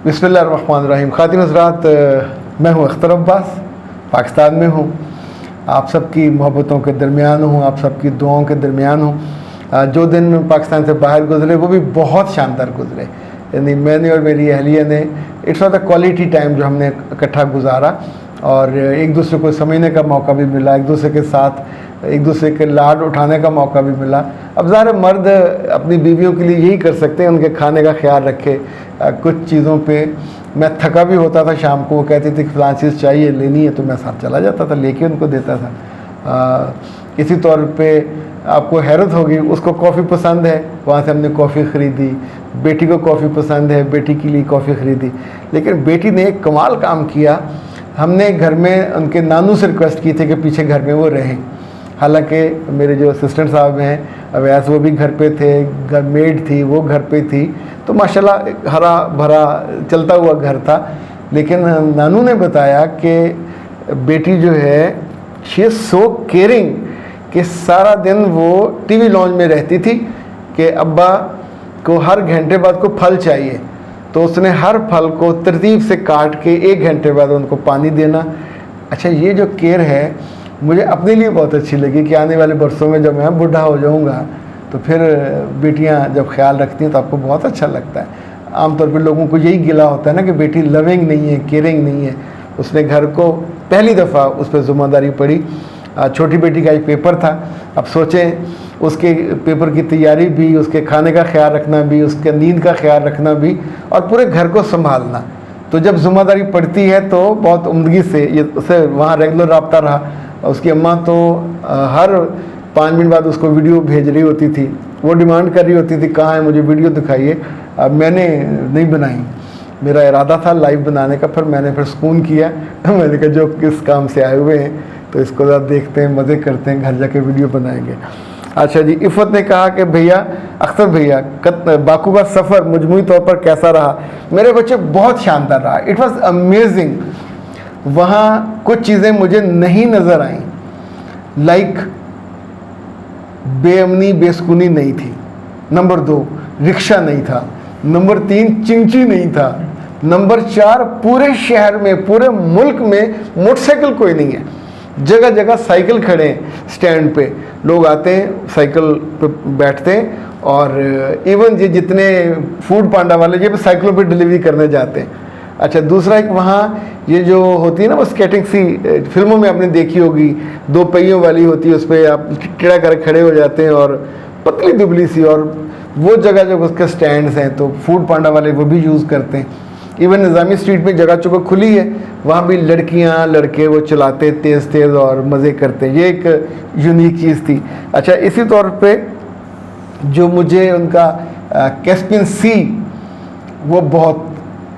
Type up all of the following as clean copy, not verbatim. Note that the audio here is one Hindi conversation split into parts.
बिस्मिल्लाहिर्रहमानिर्रहीम। ख़ातिन हज़रात, मैं हूँ अख्तर अब्बास, पाकिस्तान में हूँ। आप सबकी मोहब्बतों के दरमियान हूँ, आप सबकी दुआओं के दरमियान हूँ। जो दिन पाकिस्तान से बाहर गुजरे वो भी बहुत शानदार गुजरे। यानी मैंने और मेरी अहलिया ने it's was the quality time जो हमने इकट्ठा गुजारा, और एक दूसरे को समझने का मौका भी मिला, एक दूसरे के साथ एक दूसरे के लाड उठाने का मौका भी मिला। अब ज़ाहिर मर्द अपनी बीवियों के लिए यही कर सकते हैं, उनके खाने का ख्याल रखे। कुछ चीज़ों पे मैं थका भी होता था, शाम को वो कहती थी कि फ़लाँ चीज़ चाहिए, लेनी है, तो मैं साथ चला जाता था, लेके उनको देता था। किसी तौर पे आपको हैरत होगी, उसको कॉफ़ी पसंद है, वहाँ से हमने कॉफ़ी ख़रीदी। बेटी को कॉफ़ी पसंद है, बेटी के लिए कॉफ़ी ख़रीदी। लेकिन बेटी ने एक कमाल काम किया, हमने घर में उनके नानू से रिक्वेस्ट की थी कि पीछे घर में वो रहें। हालांकि मेरे जो असिस्टेंट साहब हैं अवैस, वो भी घर पे थे, घर मेड थी वो घर पे थी, तो माशाल्लाह हरा भरा चलता हुआ घर था। लेकिन नानू ने बताया कि बेटी जो है शी इज़ सो केयरिंग कि सारा दिन वो टीवी लॉन्च में रहती थी कि अब्बा को हर घंटे बाद को फल चाहिए, तो उसने हर फल को तरतीब से काट के 1 घंटे बाद उनको पानी देना। अच्छा, ये जो केयर है मुझे अपने लिए बहुत अच्छी लगी कि आने वाले बरसों में जब मैं बूढ़ा हो जाऊंगा तो फिर बेटियां जब ख्याल रखती हैं तो आपको बहुत अच्छा लगता है। आमतौर पर लोगों को यही गिला होता है ना कि बेटी लविंग नहीं है, केयरिंग नहीं है। उसने घर को पहली दफ़ा उस पर ज़िम्मेदारी पड़ी। छोटी बेटी का एक पेपर था, अब सोचें उसके पेपर की तैयारी भी, उसके खाने का ख्याल रखना भी, उसके नींद का ख्याल रखना भी, और पूरे घर को संभालना। तो जब ज़िम्मेदारी पड़ती है तो बहुत उम्दगी से ये उससे वहाँ रेगुलर रब्ता रहा। उसकी अम्मा तो हर 5 मिनट बाद उसको वीडियो भेज रही होती थी, वो डिमांड कर रही होती थी कहाँ है, मुझे वीडियो दिखाइए। अब मैंने नहीं बनाई, मेरा इरादा था लाइव बनाने का, फिर मैंने सुकून किया। मैंने कहा जो किस काम से आए हुए हैं तो इसको ज़रा देखते हैं, मज़े करते हैं, घर जाके वीडियो बनाएंगे। अच्छा जी, इफ़त ने कहा कि भैया अख्तर भैया बाकू का सफ़र मजमूई तौर पर कैसा रहा? मेरे बच्चे बहुत शानदार रहा, इट वॉज़ अमेजिंग। वहाँ कुछ चीज़ें मुझे नहीं नज़र आईं, लाइक बेअमनी बेसुकूनी नहीं थी। नंबर 2, रिक्शा नहीं था। नंबर 3, चिंची नहीं था। नंबर 4, पूरे शहर में, पूरे मुल्क में मोटरसाइकिल कोई नहीं है। जगह जगह साइकिल खड़े हैं, स्टैंड पे लोग आते हैं, साइकिल पे बैठते हैं, और इवन ये जितने फूड पांडा वाले ये भी साइकिलों पे डिलीवरी करने जाते हैं। अच्छा, दूसरा एक वहाँ ये जो होती है ना वो स्केटिंग सी, फिल्मों में आपने देखी होगी, 2 पहियों वाली होती है, उस पर आप टेढ़ा कर खड़े हो जाते हैं, और पतली दुबली सी, और वो जगह जो उसके स्टैंड्स हैं तो फूड पांडा वाले वो भी यूज़ करते हैं। इवन निज़ामी स्ट्रीट में जगह चुका खुली है, वहाँ भी लड़कियाँ लड़के वो चलाते तेज़ तेज़ और मज़े करते हैं। ये एक यूनिक चीज़ थी। अच्छा, इसी तौर पे जो मुझे उनका कैस्पियन सी, वो बहुत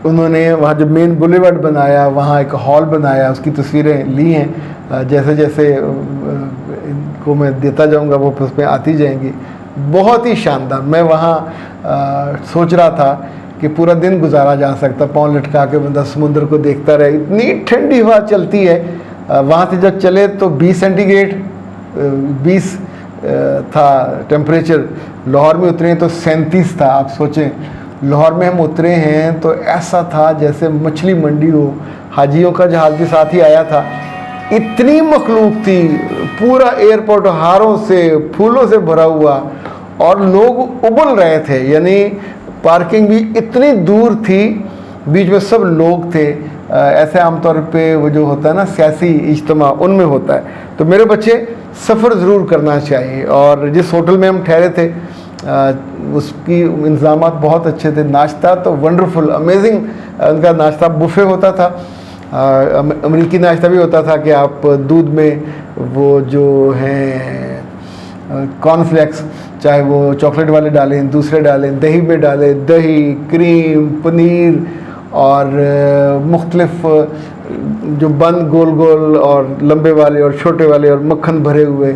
उन्होंने वहाँ जो मेन बुलेवार्ड बनाया, वहाँ एक हॉल बनाया, उसकी तस्वीरें ली हैं। जैसे जैसे इनको मैं देता जाऊँगा वो उसमें आती जाएंगी। बहुत ही शानदार। मैं वहाँ सोच रहा था कि पूरा दिन गुजारा जा सकता, पाँव लटका के बंदा समुद्र को देखता रहे, इतनी ठंडी हवा चलती है। वहाँ से जब चले तो 20 सेंटीग्रेड 20 था टेम्परेचर। लाहौर में उतरे तो 37 था। आप सोचें, लाहौर में हम उतरे हैं तो ऐसा था जैसे मछली मंडी हो। हाजियों का जहाज़ भी साथ ही आया था, इतनी मखलूक थी, पूरा एयरपोर्ट हारों से फूलों से भरा हुआ, और लोग उबल रहे थे। यानी पार्किंग भी इतनी दूर थी, बीच में सब लोग थे। ऐसे आमतौर पे वो जो होता है ना सियासी इज्तिमा, उनमें होता है। तो मेरे बच्चे सफ़र ज़रूर करना चाहिए। और जिस होटल में हम ठहरे थे उसकी इंतज़ामात बहुत अच्छे थे। नाश्ता तो वंडरफुल, अमेजिंग। उनका नाश्ता बुफ़े होता था, अमरीकी नाश्ता भी होता था कि आप दूध में वो जो हैं कॉर्नफ्लेक्स, चाहे वो चॉकलेट वाले डालें, दूसरे डालें, दही में डालें, दही, क्रीम, पनीर, और मुख्तलिफ जो बन गोल गोल और लंबे वाले और छोटे वाले, और मक्खन भरे हुए।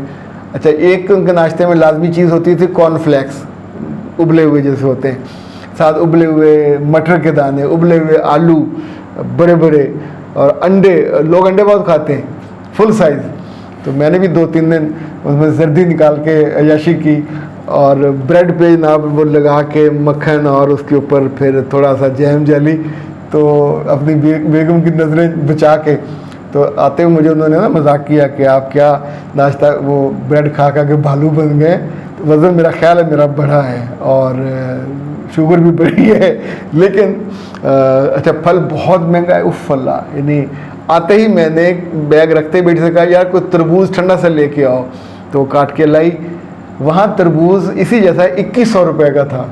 अच्छा, एक उनके नाश्ते में लाजमी चीज़ होती थी कॉर्नफ्लेक्स, उबले हुए जैसे होते हैं, साथ उबले हुए मटर के दाने, उबले हुए आलू बड़े बड़े, और अंडे। लोग अंडे बहुत खाते हैं, फुल साइज़। तो मैंने भी 2-3 दिन उसमें जर्दी निकाल के अयाशी की, और ब्रेड पे ना वो लगा के मक्खन, और उसके ऊपर फिर थोड़ा सा जैम जेली, तो अपनी बेगम की नज़रें बचा के तो आते हुए मुझे उन्होंने ना मजाक किया कि आप क्या नाश्ता वो ब्रेड खा के भालू बन गए। तो वज़न मेरा ख्याल है मेरा बढ़ा है और शुगर भी बढ़ी है, लेकिन अच्छा फल बहुत महंगा है। उफ अल्लाह, यानी आते ही मैंने बैग रखते ही बेटी से कहा यार कोई तरबूज ठंडा सा लेके आओ, तो काट के लाई। वहाँ तरबूज इसी जैसा 2100 रुपये का था,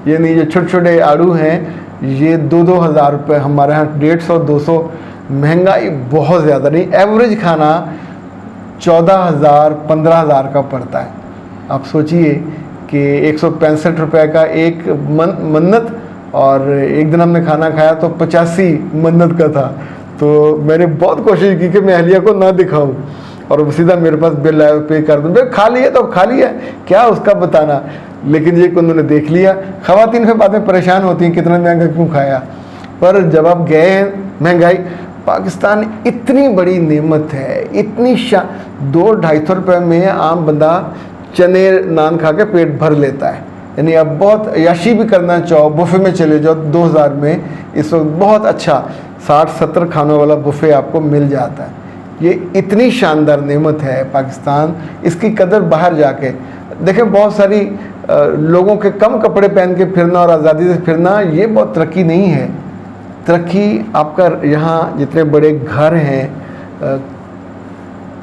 यानी जो छोटे छोटे आड़ू हैं ये 2-2 हज़ार रुपये, हमारे यहाँ 150-200। महंगाई बहुत ज़्यादा नहीं, एवरेज खाना 14,000-15,000 का पड़ता है। आप सोचिए कि 165 रुपये का एक मन्नत, और एक दिन हमने खाना खाया तो 85 मन्नत का था। तो मैंने बहुत कोशिश की कि मैं अहलिया को ना दिखाऊं और सीधा मेरे पास बिल आया पे कर दूँ, भाई खा लिया तो खा लिया, क्या उसका बताना। लेकिन ये उन्होंने देख लिया। ख़वातीन फिर बाद में परेशान होती हैं कितना महंगा क्यों खाया। पर जब आप गए हैं, महंगाई, पाकिस्तान इतनी बड़ी नेमत है, इतनी 200-250 रुपये में आम बंदा चने नान खा के पेट भर लेता है। यानी अब बहुत अयाशी भी करना चाहो, बुफ़े में चले जाओ 2000 में इस वक्त बहुत अच्छा 60-70 खानों वाला बुफ़े आपको मिल जाता है। ये इतनी शानदार नेमत है पाकिस्तान, इसकी कदर बाहर जाके देखें। बहुत सारी लोगों के कम कपड़े पहन के फिरना और आज़ादी से फिरना, ये बहुत तरक्की नहीं है। तरक्की आपका यहाँ जितने बड़े घर हैं,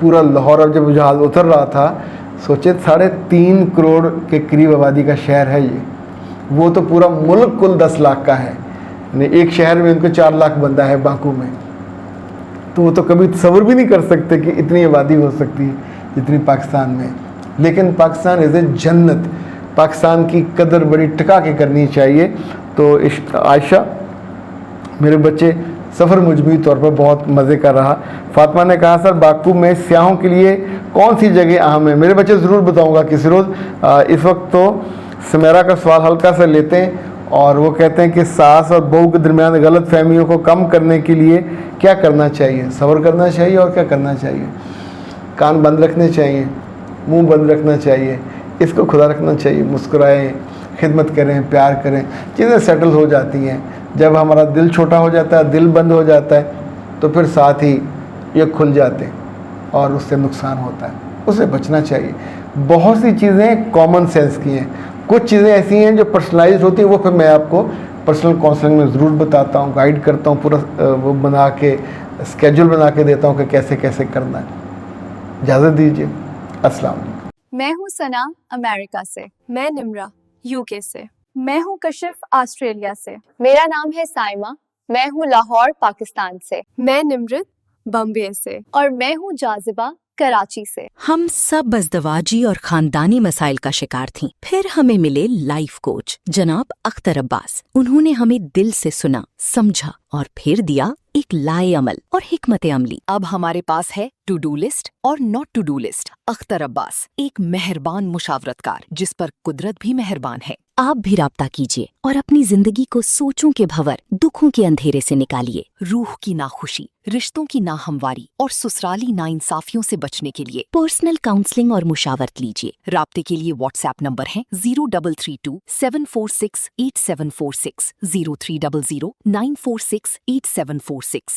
पूरा लाहौर अब जब जहाज़ उतर रहा था, सोचे 3.5 करोड़ के करीब आबादी का शहर है ये। वो तो पूरा मुल्क कुल 10 लाख का है, एक शहर में उनको 4 लाख बंदा है बाकू में। तो वो तो कभी तसव्वुर भी नहीं कर सकते कि इतनी आबादी हो सकती है जितनी पाकिस्तान में। लेकिन पाकिस्तान इज़ ए जन्नत, पाकिस्तान की कदर बड़ी टिका के करनी चाहिए। तो आयशा, मेरे बच्चे सफ़र मजमूई तौर पर बहुत मज़े कर रहा। फातिमा ने कहा सर बाकू में सियाहों के लिए कौन सी जगह अहम है? मेरे बच्चे ज़रूर बताऊंगा किसी रोज़। इस वक्त तो समेरा का सवाल हल्का सा लेते हैं, और वो कहते हैं कि सास और बहू के दरमियान गलत फहमियों को कम करने के लिए क्या करना चाहिए? सब्र करना चाहिए और क्या करना चाहिए? कान बंद रखने चाहिए, मुंह बंद रखना चाहिए, इसको खुला रखना चाहिए, मुस्कुराएं, खिदमत करें, प्यार करें, चीज़ें सेटल हो जाती हैं। जब हमारा दिल छोटा हो जाता है, दिल बंद हो जाता है, तो फिर साथ ही ये खुल जाते हैं और उससे नुकसान होता है, उससे बचना चाहिए। बहुत सी चीज़ें कॉमन सेंस की हैं, कुछ चीज़ें ऐसी हैं जो पर्सनलाइज होती हैं, वो फिर मैं आपको पर्सनल काउंसलिंग में ज़रूर बताता हूँ, गाइड करता हूँ, पूरा वो बना के स्केड्यूल बना के देता हूँ कि कैसे कैसे करना है। इजाज़त दीजिए, अस्सलाम वालेकुम। मैं हूँ सना अमेरिका से। मैं निम्रा यूके से। मैं हूँ कशिफ ऑस्ट्रेलिया से। मेरा नाम है साइमा, मैं हूँ लाहौर पाकिस्तान से। मैं निमृत बॉम्बे से। और मैं हूँ जाजिबा कराची से। हम सब बज़दवाजी और खानदानी मसाइल का शिकार थीं। फिर हमें मिले लाइफ कोच जनाब अख्तर अब्बास। उन्होंने हमें दिल से सुना, समझा और फिर दिया एक लाए अमल और हिकमत अमली। अब हमारे पास है टू डू लिस्ट और not to do list. Akhtar Abbas एक मेहरबान मुशावरतकार जिस पर कुदरत भी मेहरबान है। आप भी राब्ता कीजिए और अपनी जिंदगी को सोचों के भंवर, दुखों के अंधेरे से निकालिए। रूह की नाखुशी, रिश्तों की नाहमवारी और ससुराली नाइंसाफियों से बचने के लिए पर्सनल काउंसलिंग और मुशावरत लीजिए। राब्ते के लिए व्हाट्सएप नंबर है 0332 746 8746, 0300 946 8746।